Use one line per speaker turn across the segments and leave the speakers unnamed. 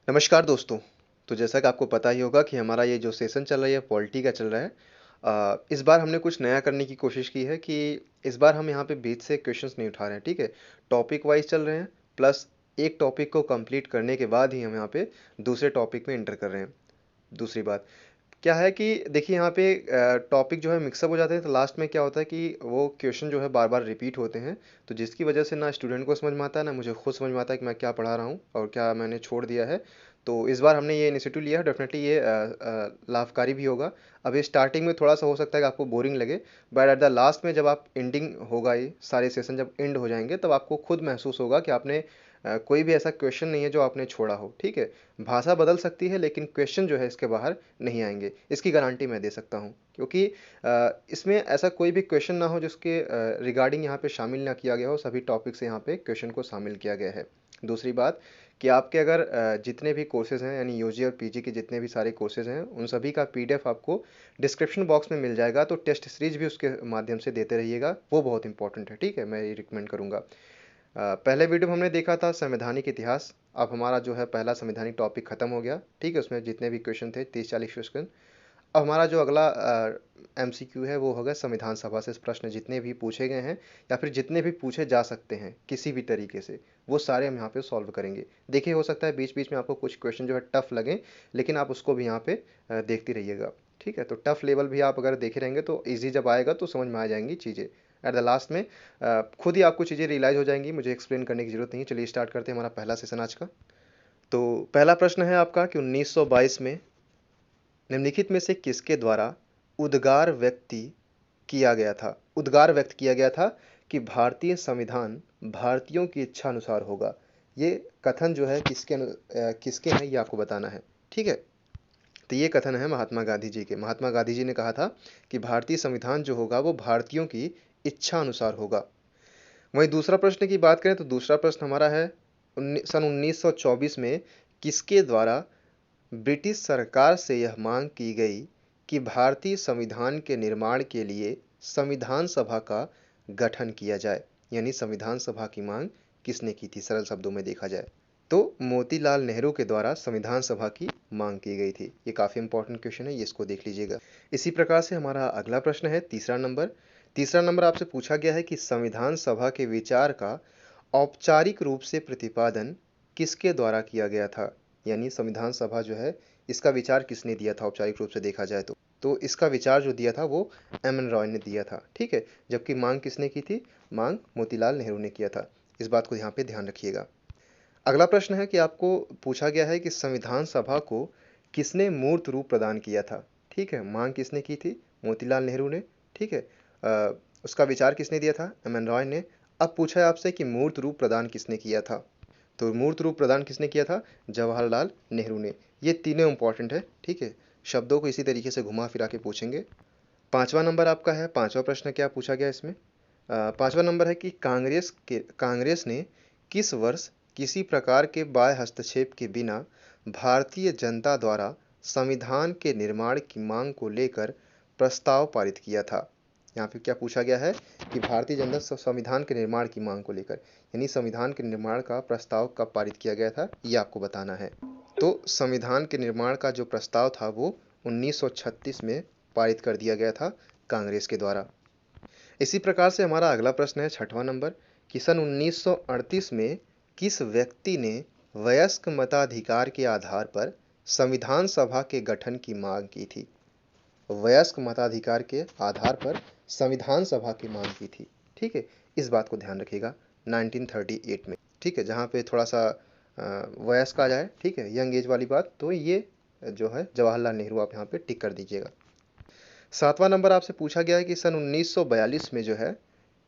नमस्कार दोस्तों। तो जैसा कि आपको पता ही होगा कि हमारा ये जो सेशन चल रहा है, ये पॉलिटी का चल रहा है। इस बार हमने कुछ नया करने की कोशिश की है कि इस बार हम यहाँ पे बीच से क्वेश्चंस नहीं उठा रहे हैं, ठीक है? टॉपिक वाइज चल रहे हैं, प्लस एक टॉपिक को कंप्लीट करने के बाद ही हम यहाँ पे दूसरे टॉपिक में एंटर कर रहे हैं। दूसरी बात क्या है कि देखिए यहाँ पे टॉपिक जो है मिक्सअप हो जाते हैं, तो लास्ट में क्या होता है कि वो क्वेश्चन जो है बार बार रिपीट होते हैं। तो जिसकी वजह से ना स्टूडेंट को समझ में आता है, ना मुझे खुद समझ में आता है कि मैं क्या पढ़ा रहा हूँ और क्या मैंने छोड़ दिया है। तो इस बार हमने ये इनिशिएटिव लिया है, डेफिनेटली ये लाभकारी भी होगा। अब ये स्टार्टिंग में थोड़ा सा हो सकता है कि आपको बोरिंग लगे, बट एट द लास्ट में जब आप एंडिंग होगा, ये सारे सेशन जब एंड हो जाएंगे, तब आपको खुद महसूस होगा कि आपने कोई भी ऐसा क्वेश्चन नहीं है जो आपने छोड़ा हो, ठीक है? भाषा बदल सकती है लेकिन क्वेश्चन जो है इसके बाहर नहीं आएंगे, इसकी गारंटी मैं दे सकता हूँ, क्योंकि इसमें ऐसा कोई भी क्वेश्चन ना हो जिसके रिगार्डिंग यहाँ पे शामिल ना किया गया हो। सभी टॉपिक से यहाँ पे क्वेश्चन को शामिल किया गया है। दूसरी बात कि आपके अगर जितने भी कोर्सेज हैं, यानी यूजी और पीजी के जितने भी सारे कोर्सेज हैं, उन सभी का पीडीएफ आपको डिस्क्रिप्शन बॉक्स में मिल जाएगा। तो टेस्ट सीरीज भी उसके माध्यम से देते रहिएगा, वो बहुत इंपॉर्टेंट है, ठीक है? मैं ये रिकमेंड करूँगा। पहले वीडियो में हमने देखा था संवैधानिक इतिहास। अब हमारा जो है पहला संवैधानिक टॉपिक खत्म हो गया, ठीक है? उसमें जितने भी क्वेश्चन थे 30-40 क्वेश्चन। अब हमारा जो अगला एमसीक्यू है वो होगा संविधान सभा से प्रश्न जितने भी पूछे गए हैं या फिर जितने भी पूछे जा सकते हैं किसी भी तरीके से, वो सारे हम यहाँ पे सॉल्व करेंगे। देखिए, हो सकता है बीच बीच में आपको कुछ क्वेश्चन जो है टफ लगे, लेकिन आप उसको भी यहाँ पे देखते रहिएगा, ठीक है? तो टफ लेवल भी आप अगर देखे रहेंगे तो ईजी जब आएगा तो समझ में आ जाएंगी चीज़ें। एट द लास्ट में खुद ही आपको चीज़ें रियलाइज़ हो जाएंगी, मुझे एक्सप्लेन करने की ज़रूरत नहीं है। चलिए स्टार्ट करते हैं हमारा पहला सेशन आज का। तो पहला प्रश्न है आपका कि 1922 में निम्नलिखित में से किसके द्वारा उद्गार व्यक्त किया गया था कि भारतीय संविधान भारतीयों की इच्छा अनुसार होगा। ये कथन जो है किसके हैं, ये आपको बताना है, ठीक है? तो ये कथन है महात्मा गांधी जी के। महात्मा गांधी जी ने कहा था कि भारतीय संविधान जो होगा वो भारतीयों की इच्छा अनुसार होगा। वहीं दूसरा प्रश्न की बात करें तो दूसरा प्रश्न हमारा है सन 1924 में किसके द्वारा ब्रिटिश सरकार से यह मांग की गई कि भारतीय संविधान के निर्माण के लिए संविधान सभा का गठन किया जाए। यानी संविधान सभा की मांग किसने की थी, सरल शब्दों में देखा जाए तो मोतीलाल नेहरू के द्वारा संविधान सभा की मांग की गई थी। ये काफ़ी इंपॉर्टेंट क्वेश्चन है, ये इसको देख लीजिएगा। इसी प्रकार से हमारा अगला प्रश्न है तीसरा नंबर आपसे पूछा गया है कि संविधान सभा के विचार का औपचारिक रूप से प्रतिपादन किसके द्वारा किया गया था। यानी संविधान सभा जो है, इसका विचार किसने दिया था औपचारिक रूप से देखा जाए तो इसका विचार जो दिया था वो एम एन रॉय ने दिया था, ठीक है? जबकि मांग किसने की थी? मांग मोतीलाल नेहरू ने किया था। इस बात को यहाँ पे ध्यान रखिएगा। अगला प्रश्न है कि आपको पूछा गया है कि संविधान सभा को किसने मूर्त रूप प्रदान किया था, ठीक है? मांग किसने की थी? मोतीलाल नेहरू ने, ठीक है? उसका विचार किसने दिया था? एम एन रॉय ने। अब पूछा है आपसे कि मूर्त रूप प्रदान किसने किया था, तो मूर्त रूप प्रदान किसने किया था? जवाहरलाल नेहरू ने। ये तीनों इंपॉर्टेंट है, ठीक है? शब्दों को इसी तरीके से घुमा फिरा के पूछेंगे। पांचवा नंबर आपका है, पांचवा प्रश्न क्या पूछा गया इसमें? पांचवा नंबर है कि कांग्रेस ने किस वर्ष किसी प्रकार के बाह्य हस्तक्षेप के बिना भारतीय जनता द्वारा संविधान के निर्माण की मांग को लेकर प्रस्ताव पारित किया था। यहाँ पे क्या पूछा गया है कि भारतीय जनता संविधान के निर्माण की मांग को लेकर, यानी संविधान के निर्माण का प्रस्ताव कब पारित किया गया था, ये आपको बताना है। तो संविधान के निर्माण का जो प्रस्ताव था वो 1936 में पारित कर दिया गया था कांग्रेस के द्वारा। इसी प्रकार से हमारा अगला प्रश्न है छठवां नंबर कि सन 1938 में किस व्यक्ति ने वयस्क मताधिकार के आधार पर संविधान सभा के गठन की मांग की थी? वयस्क मताधिकार के आधार पर संविधान सभा की मांग की थी, ठीक है? इस बात को ध्यान रखिएगा। 1938 में, ठीक है? जहाँ पे थोड़ा सा वयस्क आ जाए, ठीक है, यंग एज वाली बात, तो ये जो है जवाहरलाल नेहरू आप यहाँ पे टिक कर दीजिएगा। सातवां नंबर आपसे पूछा गया है कि सन 1942 में जो है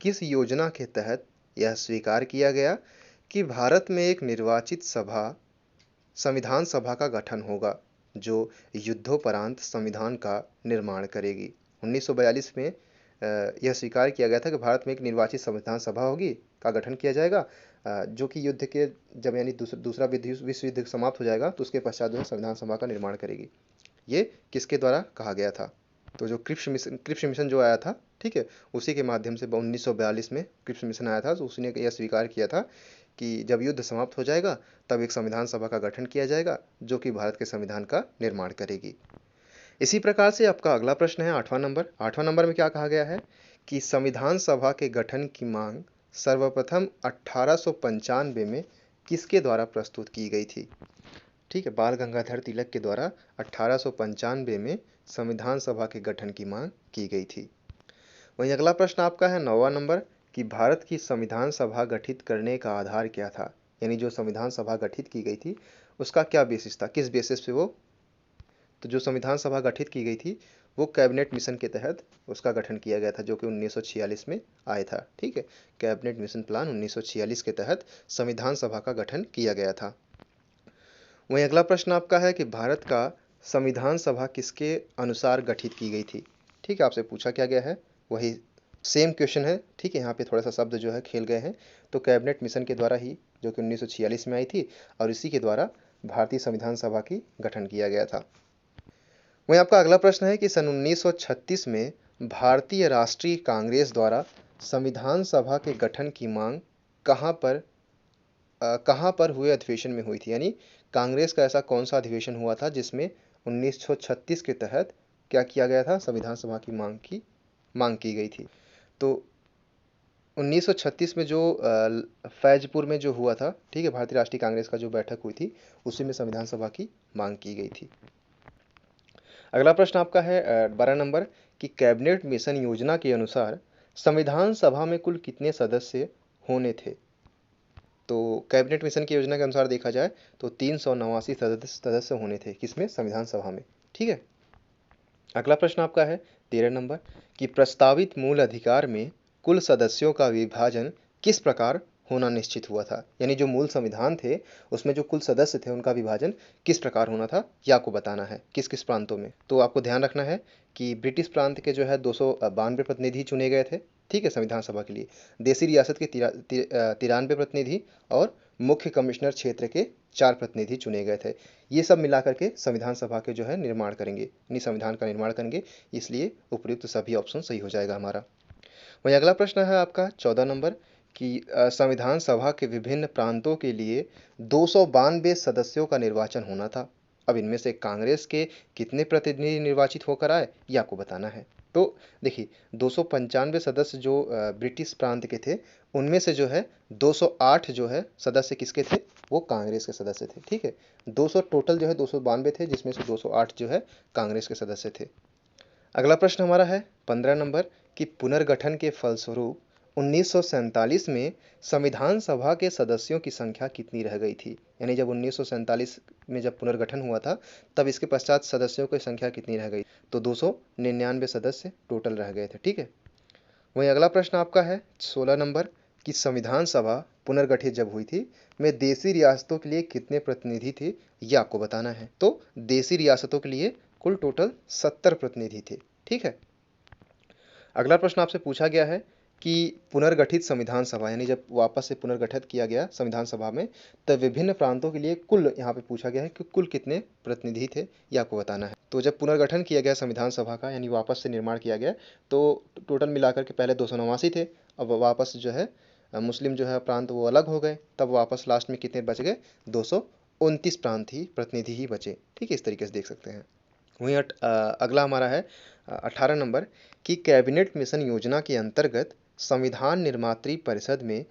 किस योजना के तहत यह स्वीकार किया गया कि भारत में एक निर्वाचित सभा संविधान सभा का गठन होगा जो युद्धोपरांत संविधान का निर्माण करेगी। 1942 में यह स्वीकार किया गया था कि भारत में एक निर्वाचित संविधान सभा होगी, का गठन किया जाएगा, जो कि युद्ध के जब यानी दूसरा विश्व युद्ध समाप्त हो जाएगा तो उसके पश्चात जो है संविधान सभा का निर्माण करेगी। ये किसके द्वारा कहा गया था? तो जो क्रिप्स मिशन जो आया था, ठीक है, उसी के माध्यम से 1942 में क्रिप्स मिशन आया था, तो उसने यह स्वीकार किया था कि जब युद्ध समाप्त हो जाएगा तब एक संविधान सभा का गठन किया जाएगा जो कि भारत के संविधान का निर्माण करेगी। इसी प्रकार से आपका अगला प्रश्न है 8वां नंबर। 8वां नंबर में क्या कहा गया है कि संविधान सभा के गठन की मांग सर्वप्रथम 1895 में किसके द्वारा प्रस्तुत की गई थी। ठीक है, बाल गंगाधर तिलक के द्वारा 1895 में संविधान सभा के गठन की मांग की गई थी। वहीं अगला प्रश्न आपका है 9वां नंबर कि भारत की संविधान सभा गठित करने का आधार क्या था, यानी जो संविधान सभा गठित की गई थी उसका क्या बेसिस था, किस बेसिस पे वो। तो जो संविधान सभा गठित की गई थी वो कैबिनेट मिशन के तहत उसका गठन किया गया था जो कि 1946 में आया था। ठीक है, कैबिनेट मिशन प्लान 1946 के तहत संविधान सभा का गठन किया गया था। वहीं अगला प्रश्न आपका है कि भारत का संविधान सभा किसके अनुसार गठित की गई थी। ठीक है, आपसे पूछा क्या गया है वही सेम क्वेश्चन है। ठीक है, यहाँ पे थोड़ा सा शब्द जो है खेल गए हैं। तो कैबिनेट मिशन के द्वारा ही जो कि 1946 में आई थी और इसी के द्वारा भारतीय संविधान सभा की गठन किया गया था। वहीं आपका अगला प्रश्न है कि सन 1936 में भारतीय राष्ट्रीय कांग्रेस द्वारा संविधान सभा के गठन की मांग कहाँ पर हुए अधिवेशन में हुई थी, यानी कांग्रेस का ऐसा कौन सा अधिवेशन हुआ था जिसमें 1936 के तहत क्या किया गया था, संविधान सभा की मांग की गई थी। तो 1936 में जो फैजपुर में जो हुआ था, ठीक है, भारतीय राष्ट्रीय कांग्रेस का जो बैठक हुई थी उसी में संविधान सभा की मांग की गई थी। अगला प्रश्न आपका है 12 नंबर कि कैबिनेट मिशन योजना के अनुसार संविधान सभा में कुल कितने सदस्य होने थे। तो कैबिनेट मिशन की योजना के अनुसार देखा जाए तो 389 सदस्य होने थे, किसमें, संविधान सभा में। ठीक है, अगला प्रश्न आपका है 13 नंबर कि प्रस्तावित मूल अधिकार में कुल सदस्यों का विभाजन किस प्रकार होना निश्चित हुआ था, यानी जो मूल संविधान थे उसमें जो कुल सदस्य थे उनका विभाजन किस प्रकार होना था यह आपको बताना है, किस किस प्रांतों में। तो आपको ध्यान रखना है कि ब्रिटिश प्रांत के जो है 292 प्रतिनिधि चुने गए थे, ठीक है, संविधान सभा के लिए। देसी रियासत के 93 प्रतिनिधि और मुख्य कमिश्नर क्षेत्र के 4 प्रतिनिधि चुने गए थे। ये सब मिलाकर के संविधान सभा के जो है निर्माण करेंगे, यानी संविधान का निर्माण करेंगे, इसलिए उपयुक्त सभी ऑप्शन सही हो जाएगा हमारा। वही अगला प्रश्न है आपका 14 नंबर कि संविधान सभा के विभिन्न प्रांतों के लिए 292 सदस्यों का निर्वाचन होना था। अब इनमें से कांग्रेस के कितने प्रतिनिधि निर्वाचित होकर आए ये आपको बताना है। तो देखिए 295 सदस्य जो ब्रिटिश प्रांत के थे उनमें से जो है 208 जो है सदस्य किसके थे, वो कांग्रेस के सदस्य थे। ठीक है, 200 टोटल जो है 292 थे जिसमें से 208 जो है कांग्रेस के सदस्य थे। अगला प्रश्न हमारा है 15 नंबर कि पुनर्गठन के फलस्वरूप 1947 में संविधान सभा के सदस्यों की संख्या कितनी रह गई थी, यानी जब 1947 में जब पुनर्गठन हुआ था तब इसके पश्चात सदस्यों की संख्या कितनी रह गई, तो 299 सदस्य टोटल रह गए थे। ठीक है, वहीं अगला प्रश्न आपका है 16 नंबर कि संविधान सभा पुनर्गठित जब हुई थी में देसी रियासतों के लिए कितने प्रतिनिधि थे ये आपको बताना है। तो देसी रियासतों के लिए कुल टोटल 70 प्रतिनिधि थे। ठीक है, अगला प्रश्न आपसे पूछा गया है कि पुनर्गठित संविधान सभा, यानी जब वापस से पुनर्गठित किया गया संविधान सभा में तब विभिन्न प्रांतों के लिए कुल, यहाँ पे पूछा गया है कि कुल कितने प्रतिनिधि थे ये आपको बताना है। तो जब पुनर्गठन किया गया संविधान सभा का, यानी वापस से निर्माण किया गया, तो टोटल मिलाकर के पहले 289 थे, अब वापस जो है मुस्लिम जो है प्रांत वो अलग हो गए, तब वापस लास्ट में कितने बच गए, 229 प्रांत ही प्रतिनिधि ही बचे। ठीक है, इस तरीके से देख सकते हैं। वहीं अगला हमारा है 18 नंबर कि कैबिनेट मिशन योजना के अंतर्गत संविधान निर्मात्री परिषद में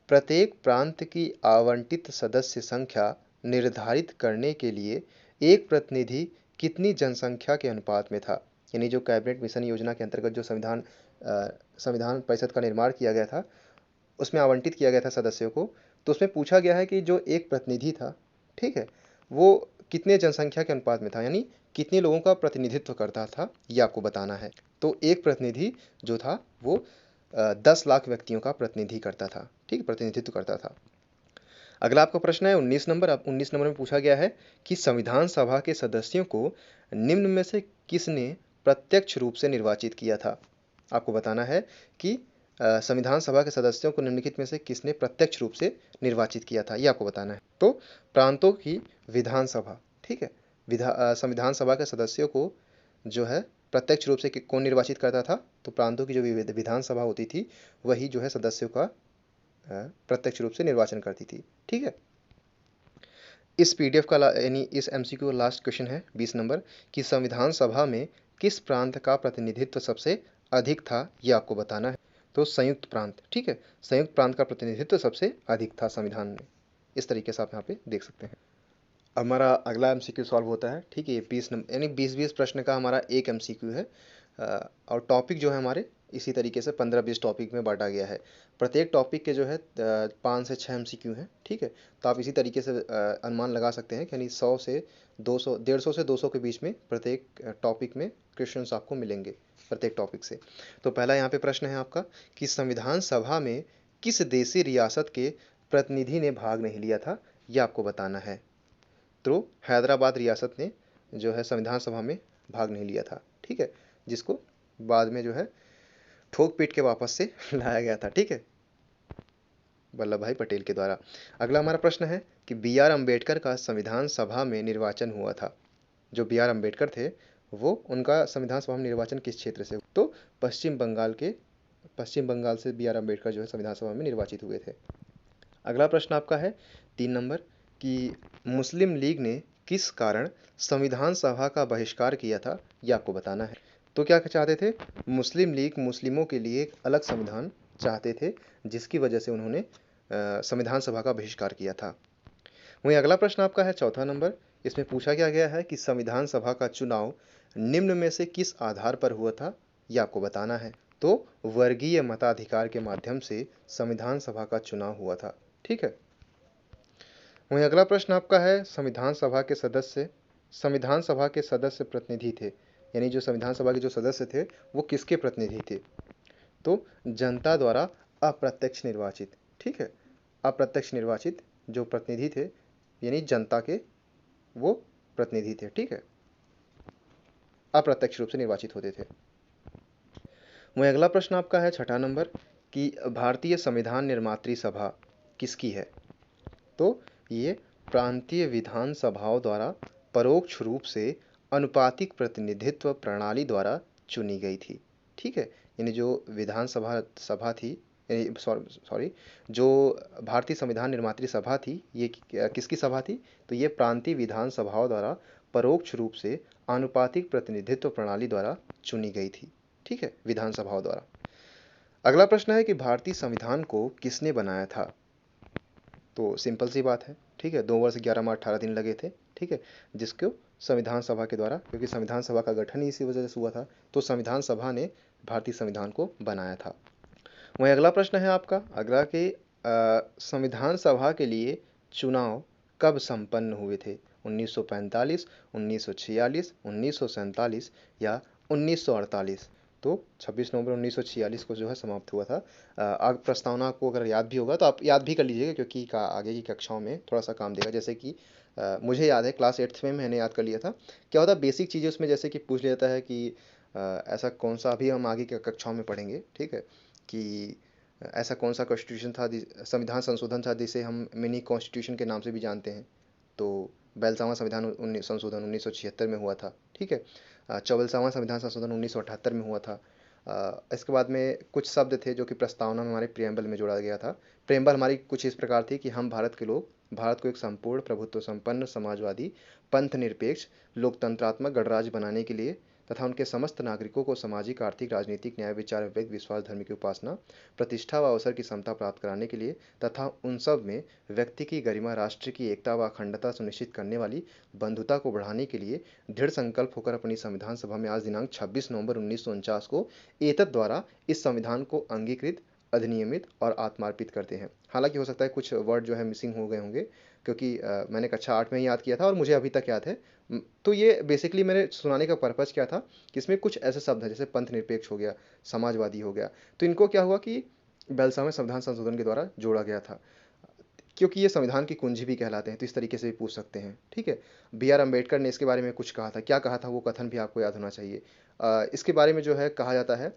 प्रत्येक प्रांत की आवंटित सदस्य संख्या निर्धारित करने के लिए एक प्रतिनिधि कितनी जनसंख्या के अनुपात में था, यानी जो कैबिनेट मिशन योजना के अंतर्गत जो संविधान परिषद का निर्माण किया गया था उसमें आवंटित किया गया था सदस्यों को, तो उसमें पूछा गया है कि जो एक प्रतिनिधि था, ठीक है, वो कितने जनसंख्या के अनुपात में था, यानी कितने लोगों का प्रतिनिधित्व करता था ये आपको बताना है। तो एक प्रतिनिधि जो था वो 10 लाख व्यक्तियों का प्रतिनिधि करता था, ठीक, प्रतिनिधित्व करता था। अगला आपका प्रश्न है 19 नंबर। अब 19 नंबर में पूछा गया है कि संविधान सभा के सदस्यों को निम्न में से किसने प्रत्यक्ष रूप से निर्वाचित किया था। आपको बताना है कि संविधान सभा के सदस्यों को निम्नलिखित में से किसने प्रत्यक्ष रूप से निर्वाचित किया था ये आपको बताना है। तो प्रांतों की विधानसभा, ठीक है, संविधान सभा के सदस्यों को जो है प्रत्यक्ष रूप से कौन निर्वाचित करता था, तो प्रांतों की जो विधानसभा होती थी वही जो है सदस्यों का प्रत्यक्ष रूप से निर्वाचन करती थी। ठीक है, इस पीडीएफ का यानी इस एमसीक्यू का लास्ट क्वेश्चन है 20 नंबर कि संविधान सभा में किस प्रांत का प्रतिनिधित्व सबसे अधिक था, ये आपको बताना है। तो संयुक्त प्रांत, ठीक है, संयुक्त प्रांत का प्रतिनिधित्व सबसे अधिक था संविधान में। इस तरीके से आप यहाँ पे देख सकते हैं। हमारा अगला एमसीक्यू सॉल्व होता है। ठीक है, ये 20 नंबर यानी 20-20 प्रश्न का हमारा एक एमसीक्यू है। और टॉपिक जो है हमारे इसी तरीके से 15-20 टॉपिक में बांटा गया है। प्रत्येक टॉपिक के जो है 5 से 6 एमसीक्यू हैं। ठीक है, तो आप इसी तरीके से अनुमान लगा सकते हैं कि यानी 100 से 200, 150 से 200 के बीच में प्रत्येक टॉपिक में क्वेश्चंस आपको मिलेंगे प्रत्येक टॉपिक से। तो पहला यहाँ पे प्रश्न है आपका कि संविधान सभा में किस देशी रियासत के प्रतिनिधि ने भाग नहीं लिया था, ये आपको बताना है। तो हैदराबाद रियासत ने जो है संविधान सभा में भाग नहीं लिया था। ठीक है, जिसको बाद में जो है ठोक पीट के वापस से लाया गया था। ठीक है, वल्लभ भाई पटेल के द्वारा। अगला हमारा प्रश्न है कि बी आर अम्बेडकर का संविधान सभा में निर्वाचन हुआ था। जो बी आर अम्बेडकर थे वो उनका संविधान सभा में निर्वाचन किस क्षेत्र से? तो पश्चिम बंगाल से बी आर अम्बेडकर जो है संविधान सभा में निर्वाचित हुए थे। अगला प्रश्न आपका है 3 नंबर कि मुस्लिम लीग ने किस कारण संविधान सभा का बहिष्कार किया था, यह आपको बताना है। तो क्या चाहते थे? मुस्लिम लीग मुस्लिमों के लिए एक अलग संविधान चाहते थे, जिसकी वजह से उन्होंने संविधान सभा का बहिष्कार किया था। वहीं अगला प्रश्न आपका है 4था नंबर। इसमें पूछा क्या गया है कि संविधान सभा का चुनाव निम्न में से किस आधार पर हुआ था, यह आपको बताना है। तो वर्गीय मताधिकार के माध्यम से संविधान सभा का चुनाव हुआ था। ठीक है, वहीं अगला प्रश्न आपका है संविधान सभा के सदस्य प्रतिनिधि थे, यानी जो संविधान सभा के जो सदस्य थे वो किसके प्रतिनिधि थे? तो जनता द्वारा अप्रत्यक्ष निर्वाचित। ठीक है, अप्रत्यक्ष निर्वाचित जो प्रतिनिधि थे यानी जनता के वो प्रतिनिधि थे। ठीक है, अप्रत्यक्ष रूप से निर्वाचित होते थे। वहीं अगला प्रश्न आपका है 6ठा नंबर कि भारतीय संविधान निर्मात्री सभा किसकी है? तो ये प्रांतीय विधान सभाओं द्वारा परोक्ष रूप से अनुपातिक प्रतिनिधित्व प्रणाली द्वारा चुनी गई थी। ठीक है, यानी जो विधान सभा थी, सॉरी, जो भारतीय संविधान निर्मात्री सभा थी ये किसकी सभा थी? तो ये प्रांतीय विधान सभाओं द्वारा परोक्ष रूप से आनुपातिक प्रतिनिधित्व प्रणाली द्वारा चुनी गई थी। ठीक है, विधान सभाओं द्वारा। अगला प्रश्न है कि भारतीय संविधान को किसने बनाया था? तो सिंपल सी बात है। ठीक है, 2 वर्ष 11 माह 18 दिन लगे थे। ठीक है, जिसको संविधान सभा के द्वारा, क्योंकि संविधान सभा का गठन ही इसी वजह से हुआ था, तो संविधान सभा ने भारतीय संविधान को बनाया था। वहीं अगला प्रश्न है आपका अगला कि संविधान सभा के लिए चुनाव कब संपन्न हुए थे? 1945, 1946, 1947 या 1948? तो 26 नवंबर 1946 को जो है समाप्त हुआ था। आग प्रस्तावना को अगर याद भी होगा तो आप याद भी कर लीजिएगा, क्योंकि आगे की कक्षाओं में थोड़ा सा काम देगा। जैसे कि मुझे याद है क्लास 8th में मैंने याद कर लिया था। क्या होता है बेसिक चीज़ें उसमें, जैसे कि पूछ लेता है कि ऐसा कौन सा, अभी हम आगे की कक्षाओं में पढ़ेंगे। ठीक है, कि ऐसा कौन सा कॉन्स्टिट्यूशन था, संविधान संशोधन था जिसे हम मिनी कॉन्स्टिट्यूशन के नाम से भी जानते हैं। तो 42वां संविधान संशोधन 1976 में हुआ था। ठीक है, 44वां संविधान संशोधन 1978 में हुआ था। इसके बाद में कुछ शब्द थे जो कि प्रस्तावना में हमारे प्रियम्बल में जोड़ा गया था। प्रियम्बल हमारी कुछ इस प्रकार थी कि हम भारत के लोग भारत को एक संपूर्ण प्रभुत्व संपन्न समाजवादी पंथ निरपेक्ष लोकतंत्रात्मक गणराज्य बनाने के लिए तथा उनके समस्त नागरिकों को सामाजिक आर्थिक राजनीतिक न्याय विचार विवेक विश्वास धर्म की उपासना प्रतिष्ठा व अवसर की समता प्राप्त कराने के लिए तथा उन सब में व्यक्ति की गरिमा राष्ट्र की एकता व अखंडता सुनिश्चित करने वाली बंधुता को बढ़ाने के लिए दृढ़ संकल्प होकर अपनी संविधान सभा में आज दिनांक 26 नवंबर 1949 को एतद द्वारा इस संविधान को अंगीकृत अधिनियमित और आत्मार्पित करते हैं। हालांकि हो सकता है कुछ वर्ड जो है मिसिंग हो गए होंगे, क्योंकि मैंने कक्षा 8 में ही याद किया था और मुझे अभी तक याद है। तो ये बेसिकली मेरे सुनाने का पर्पज़ क्या था कि इसमें कुछ ऐसे शब्द हैं जैसे पंथ निरपेक्ष हो गया, समाजवादी हो गया, तो इनको क्या हुआ कि 42वें संविधान संशोधन के द्वारा जोड़ा गया था, क्योंकि ये संविधान की कुंजी भी कहलाते हैं, तो इस तरीके से भी पूछ सकते हैं। ठीक है, बी आर अम्बेडकर ने इसके बारे में कुछ कहा था, क्या कहा था वो कथन भी आपको याद होना चाहिए। इसके बारे में जो है कहा जाता है,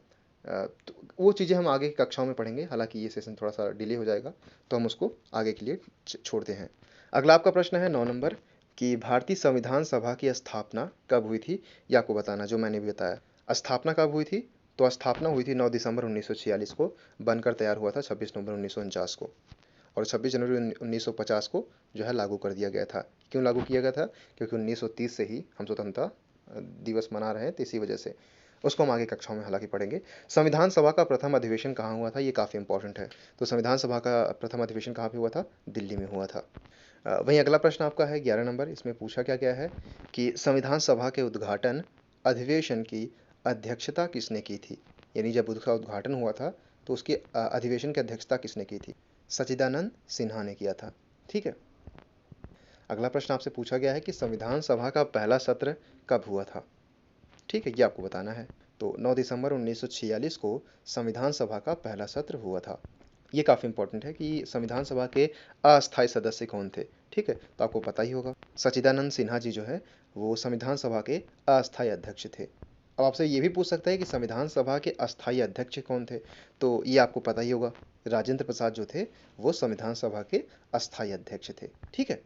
तो वो चीज़ें हम आगे की कक्षाओं में पढ़ेंगे। हालांकि ये सेशन थोड़ा सा डिले हो जाएगा, तो हम उसको आगे के लिए छोड़ते हैं। अगला आपका प्रश्न है 9 नंबर कि भारतीय संविधान सभा की स्थापना कब हुई थी, यह आपको बताना, जो मैंने भी बताया। स्थापना कब हुई थी? तो स्थापना हुई थी 9 दिसंबर 1946 को, बनकर तैयार हुआ था 26 नवंबर 1949 को, और 26 जनवरी 1950 को जो है लागू कर दिया गया था। क्यों लागू किया गया था? क्योंकि 1930 से ही हम स्वतंत्रता दिवस मना रहे हैं, तो इसी वजह से। उसको हम आगे कक्षाओं में हालांकि पढ़ेंगे। संविधान सभा का प्रथम अधिवेशन कहाँ हुआ था, ये काफ़ी इंपॉर्टेंट है। तो संविधान सभा का प्रथम अधिवेशन कहाँ पे हुआ था? दिल्ली में हुआ था। वहीं अगला प्रश्न आपका है 11 नंबर। इसमें पूछा क्या गया है कि संविधान सभा के उद्घाटन अधिवेशन की अध्यक्षता किसने की थी? यानी जब उसका उद्घाटन हुआ था तो उसकी अधिवेशन की अध्यक्षता किसने की थी? सच्चिदानंद सिन्हा ने किया था। ठीक है। अगला प्रश्न आपसे पूछा गया है कि संविधान सभा का पहला सत्र कब हुआ था? ठीक है, ये आपको बताना है। तो 9 दिसंबर 1946 को संविधान सभा का पहला सत्र हुआ था। ये काफ़ी इंपॉर्टेंट है कि संविधान सभा के अस्थायी सदस्य कौन थे। ठीक है, तो आपको पता ही होगा सच्चिदानंद सिन्हा जी जो है वो संविधान सभा के अस्थायी अध्यक्ष थे। अब आपसे ये भी पूछ सकता है कि संविधान सभा के अस्थायी अध्यक्ष कौन थे, तो ये आपको पता ही होगा, राजेंद्र प्रसाद जो थे वो संविधान सभा के अस्थायी अध्यक्ष थे। ठीक है।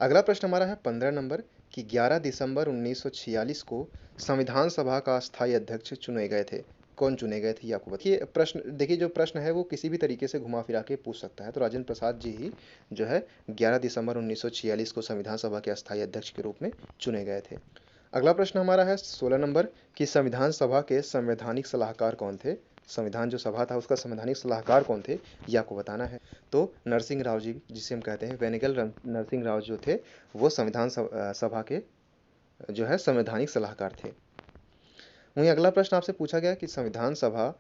अगला प्रश्न हमारा है 15 नंबर कि 11 दिसंबर 1946 को संविधान सभा का अस्थायी अध्यक्ष चुने गए थे। कौन चुने गए थे ये आपको बताइए। प्रश्न देखिए, जो प्रश्न है वो किसी भी तरीके से घुमा फिरा के पूछ सकता है। तो राजेंद्र प्रसाद जी ही जो है 11 दिसंबर 1946 को संविधान सभा के अस्थायी अध्यक्ष के रूप में चुने गए थे। अगला प्रश्न हमारा है 16 नंबर कि संविधान सभा के संवैधानिक सलाहकार कौन थे? संविधान जो सभा था उसका संवैधानिक सलाहकार कौन थे, ये आपको बताना है। तो नरसिंह राव जी, जिसे हम कहते हैं वेनेगल नरसिंह राव जो थे वो संविधान सभा के जो है संवैधानिक सलाहकार थे। वहीं अगला प्रश्न आपसे पूछा गया कि संविधान सभा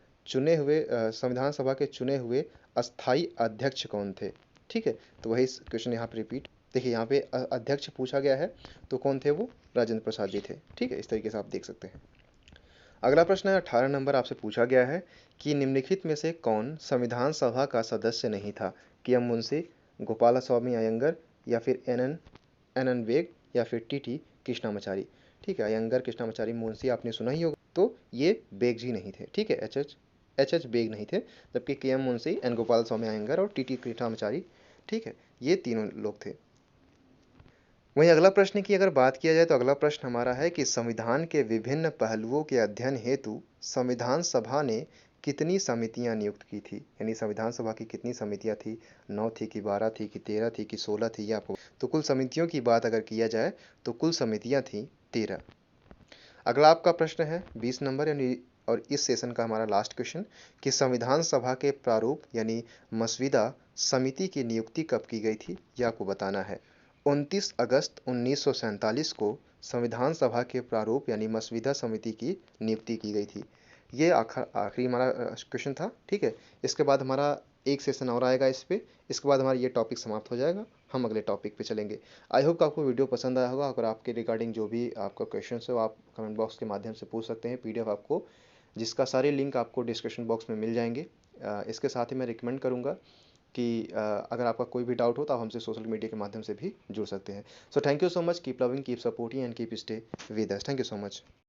के चुने हुए अस्थाई अध्यक्ष कौन थे? ठीक है, तो वही क्वेश्चन यहाँ पे रिपीट। देखिए यहाँ पे अध्यक्ष पूछा गया है, तो कौन थे वो? राजेंद्र प्रसाद जी थे। ठीक है, इस तरीके से आप देख सकते हैं। अगला प्रश्न है 18 नंबर। आपसे पूछा गया है कि निम्नलिखित में से कौन संविधान सभा का सदस्य नहीं था? के.एम. मुंशी, गोपालस्वामी अयंगर, या फिर एन एन बेग, या फिर टी कृष्णामाचारी। ठीक है, अयंगर, कृष्णामाचारी, मुंशी आपने सुना ही होगा, तो ये बेग जी नहीं थे। ठीक है, एच एच बेग नहीं थे, जबकि के.एम. मुंशी, एन गोपाल स्वामी अयंगर और टी कृष्णामाचारी, ठीक है, ये तीनों लोग थे। वहीं अगला प्रश्न की अगर बात किया जाए तो अगला प्रश्न हमारा है कि संविधान के विभिन्न पहलुओं के अध्ययन हेतु संविधान सभा ने कितनी समितियां नियुक्त की थी? यानी संविधान सभा की कितनी समितियां थी? 9 थी कि 12 थी कि 13 थी कि 16 थी, या आपको तो कुल समितियों की बात अगर किया जाए तो कुल समितियां थी 13। अगला आपका प्रश्न है 20 नंबर, यानी और इस सेशन का हमारा लास्ट क्वेश्चन कि संविधान सभा के प्रारूप यानी मसविदा समिति की नियुक्ति कब की गई थी, यह आपको बताना है। 29 अगस्त 1947 को संविधान सभा के प्रारूप यानी मसविदा समिति की नियुक्ति की गई थी। ये आखिरी हमारा क्वेश्चन था। ठीक है, इसके बाद हमारा एक सेशन और आएगा इस पे, इसके बाद हमारा ये टॉपिक समाप्त हो जाएगा, हम अगले टॉपिक पे चलेंगे। आई होप आपको वीडियो पसंद आया होगा। अगर आपके रिगार्डिंग जो भी आपका क्वेश्चन है वो आप कमेंट बॉक्स के माध्यम से पूछ सकते हैं। पीडीएफ आपको, जिसका सारे लिंक आपको डिस्क्रिप्शन बॉक्स में मिल जाएंगे। इसके साथ ही मैं रिकमेंड करूँगा कि अगर आपका कोई भी डाउट हो तो आप हमसे सोशल मीडिया के माध्यम से भी जुड़ सकते हैं। So thank you so much, keep loving, keep supporting and keep stay with us. Thank you so much.